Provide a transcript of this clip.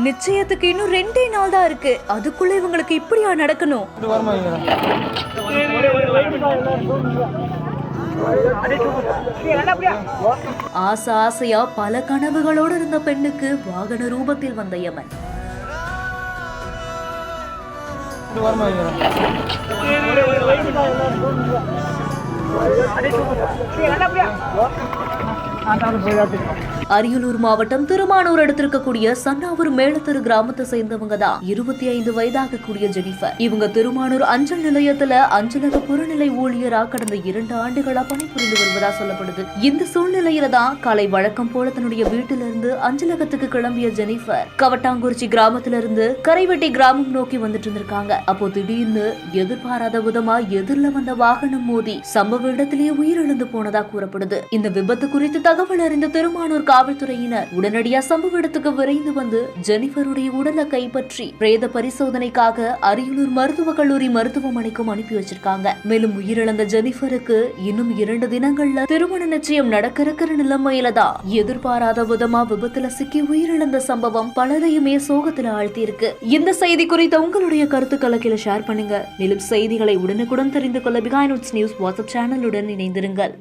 நிச்சயத்துக்கு இன்னும் 2 நாள் தான் இருக்கு. அதுக்குள்ள இவங்களுக்கு இப்படியா நடக்கணும்? ஆசையா பல கனவுகளோடு இருந்த பெண்ணுக்கு வாகன ரூபத்தில் வந்த யமன். அரியலூர் மாவட்டம் திருமானூர் எடுத்திருக்கக்கூடிய சன்னாவூர் மேலத்தெரு கிராமத்தை சேர்ந்தவங்க தான் 25 வயதாக கூடிய ஜெனிஃபர். இவங்க திருமானூர் அஞ்சல் நிலையத்துல அஞ்சலக புறநிலை ஊழியரா கடந்த 2 ஆண்டுகளா பணிபுரிந்து வருவதா சொல்லப்படுது. இந்த சூழ்நிலையில தான் காலை வழக்கம் போல தன்னுடைய வீட்டிலிருந்து அஞ்சலகத்துக்கு கிளம்பிய ஜெனிஃபர் கவட்டாங்குறிச்சி கிராமத்திலிருந்து கரைவெட்டி கிராமம் நோக்கி வந்துட்டு இருந்திருக்காங்க. அப்போ திடீர்னு எதிர்பாராத விதமா எதிரில வந்த வாகனம் மோதி சம்பவ இடத்திலேயே உயிரிழந்து போனதா கூறப்படுது. இந்த விபத்து குறித்து தகவல் அறிந்த திருமானூர் காவல்துறையினர் உடனடியா சம்பவ இடத்துக்கு விரைந்து வந்து ஜெனிஃபருடைய உடலை கைப்பற்றி பிரேத பரிசோதனைக்காக அரியலூர் மருத்துவக் கல்லூரி மருத்துவமனைக்கும் அனுப்பி வச்சிருக்காங்க. மேலும் உயிரிழந்த ஜெனிஃபருக்கு இன்னும் 2 தினங்கள்ல திருமண நிச்சயம் நடக்க இருக்கிற நிலைமையில தான் எதிர்பாராத விதமா விபத்துல சிக்கி உயிரிழந்த சம்பவம் பலரையுமே சோகத்துல ஆழ்த்தி இருக்கு. இந்த செய்தி குறித்த உங்களுடைய கருத்துக்களை கீழே ஷேர் பண்ணுங்க. மேலும் செய்திகளை உடனுக்குடன் தெரிந்து கொள்ள பிஹைண்ட் நியூஸ் வாட்ஸ்அப் சேனலுடன் இணைந்திருங்கள்.